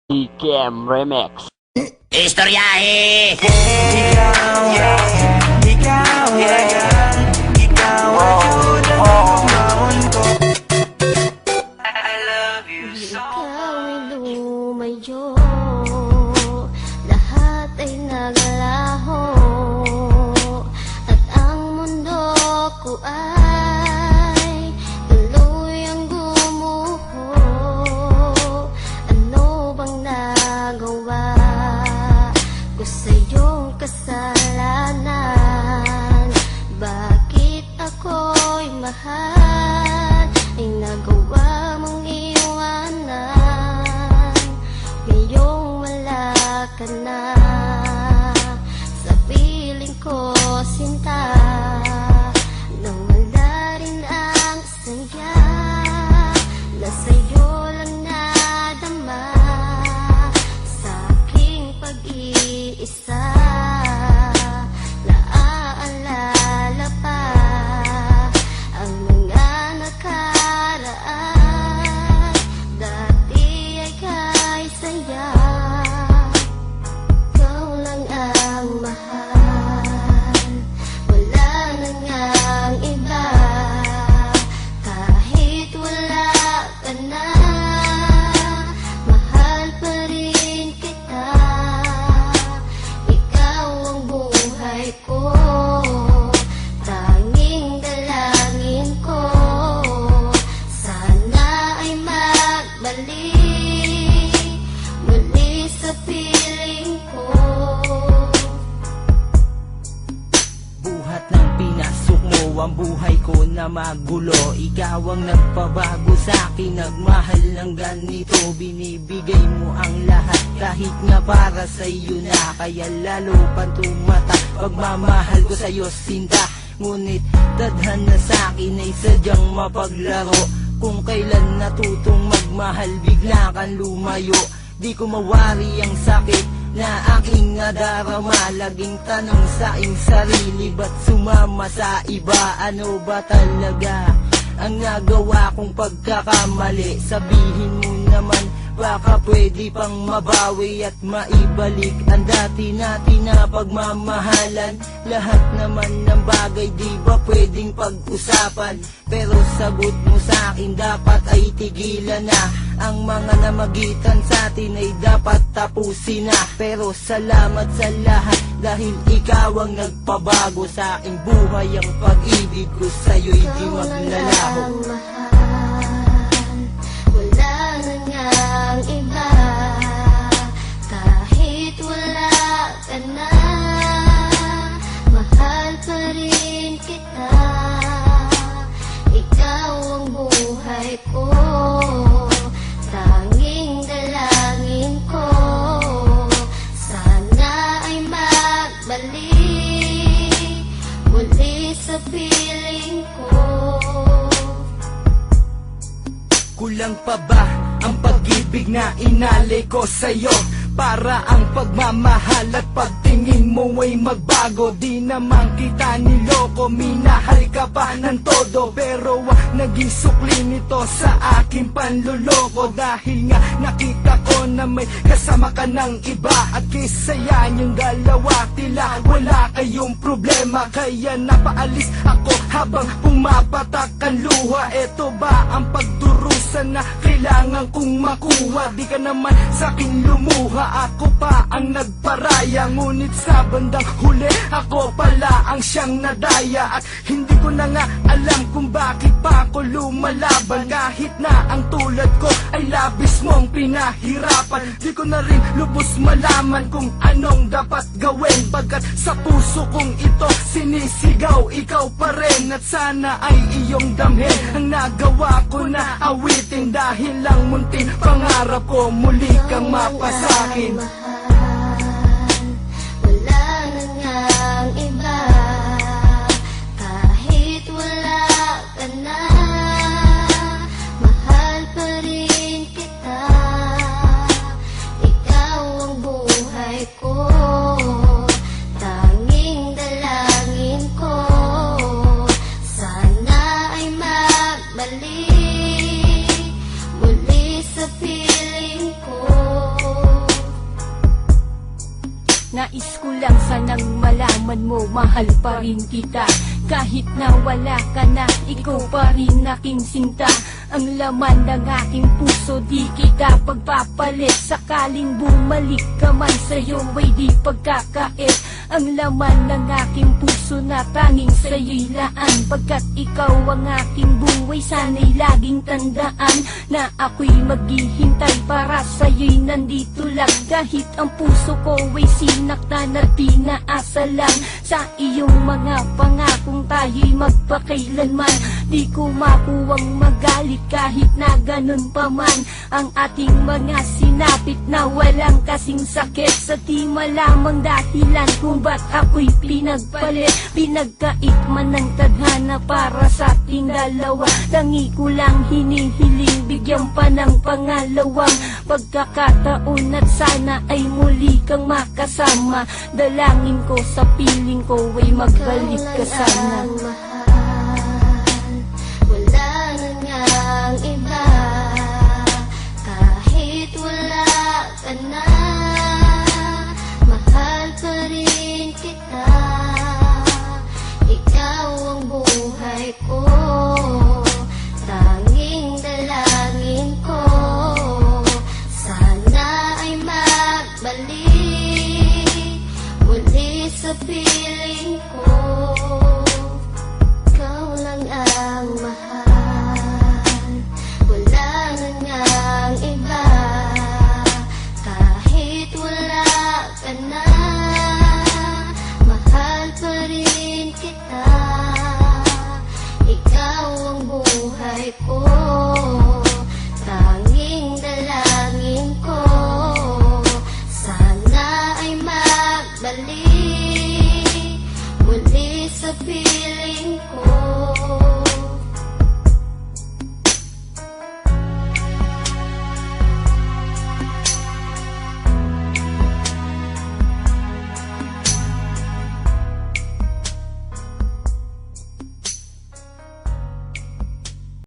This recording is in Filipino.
Ikem Remix. Istoryahe! Ikaw ayuda mo kumahon ko. I love you so. Ikaw ay lumayo, lahat ay naglaho, at ang mundo ko ay tuluyang gumuho. Ano bang nagawa ko sa iyong kasalanan? Bakit ako'y mahal ay nagawa mong iwanan? Ngayong wala ka na sa piling ko, sinta, nang wala rin ang saya na sa'yo lang nadama sa aking pag-iisa. Naaalala pa ang mga nakaraan, dati ay kay saya. Ikaw lang ang mahal, wala na ngang iba. Kahit wala ka na, mahal pa rin kita. Ikaw ang buhay ko, tanging dalangin ko. Sana ay magbalik muli sa piling ko. Buhat ng pinasok mo ang buhay ko na magulo. Ikaw ang nagpabago sa'kin, nagmahal ng ganito. Binibigay mo ang lahat kahit nga para sa'yo na. Kaya lalo pang tumata pagmamahal ko sa'yo, sinta. Ngunit tadhana sa'kin ay sadyang mapaglaro. Kung kailan natutong magmahal, bigla kang lumayo. Di ko mawari ang sakit na aking nadarama. Laging tanong sa aking sarili, ba't sumama sa iba? Ano ba talaga ang nagawa kong pagkakamali? Sabihin mo naman, baka pwede pang mabawi at maibalik ang dati natin na pagmamahalan. Lahat naman ng bagay di ba pwedeng pag-usapan? Pero sagot mo sa akin, dapat ay tigilan na. Ang mga namagitan sa atin ay dapat tapusin na. Pero salamat sa lahat dahil ikaw ang nagpabago sa aking buhay. Ang pag-ibig ko sa'yo'y di maglalaho. Ikaw lang ang mahal, wala na ngang iba. Kahit wala ka na, mahal pa rin kita. Ikaw ang buhay ko, tanging dalangin ko. Sana ay magbalik muli sa piling ko. Kulang pa ba ang pag-ibig na inalay ko sa'yo? Para ang pagmamahal at pagtingin mo ay magbago. Di naman kita niloko, minahal ka pa ng todo. Pero naging sukli nito sa aking panluloko. Dahil nga nakita ko na may kasama ka ng iba. At kaysa yan yung dalawa, tila wala kayong problema. Kaya napaalis ako habang pumapatak ang luha. Eto ba ang pagdurusan na kailangan kong makuha? Di ka naman sa'king lumuha, ako pa ang nagparaya. Ngunit sa bandang huli, ako pala ang siyang nadaya. At hindi ko na nga alam kung bakit pa ako lumalaban. Kahit na ang tulad ko ay labis mong pinahirapan. Di ko na rin lubos malaman kung anong dapat gawin. Pagkat sa puso kong ito sinisigaw, ikaw pa rin. At sana ay iyong damhin ang nagawa ko na awitin. Dahil lang munting pangarap ko, muli kang mapasakin. Mahal, wala na ngang iba. Kahit wala ka na, mahal pa rin kita. Ikaw ang buhay ko, tanging dalangin ko. Sana ay magbalik muli sa piling ko. Nais ko lang sanang malaman mo, mahal pa rin kita. Kahit na wala ka na, ikaw pa rin aking sinta. Ang laman ng aking puso, di kita pagpapalit. Sakaling bumalik ka man, sa'yo ay di pagkakait. Ang laman ng aking puso na tanging sa'yo'y laan. Pagkat ikaw ang aking buhay, sana'y laging tandaan na ako'y maghihintay para sa'yo'y nandito lang. Kahit ang puso ko ay sinaktan at pinaasa lang sa iyong mga pangakong tayo'y magpakailanman. Di ko makuwang magalit kahit na ganun pa man ang ating mga sinapit na walang kasing sakit. Sa di malamang dahilan kung ba't ako'y pinagpalit. Pinagkait man ng tadhana para sa ating dalawa. Tangi ko lang hinihiling, bigyan pa ng pangalawang pagkakataon at sana ay muli kang makasama. Dalangin ko sa piling ko ay magbalik ka sana. Wala na ngang iba, kahit wala ka na, mahal pa rin kita. Ikaw ang buhay ko, tanging dalangin ko, sana ay magbalik muli sa piling ko. Ikaw lang ang mahal, wala na ngang iba. Kahit wala ka na, mahal pa rin kita. Ikaw ang buhay ko, tanging dalangin ko, sana ay magbalik muli sa piling ko.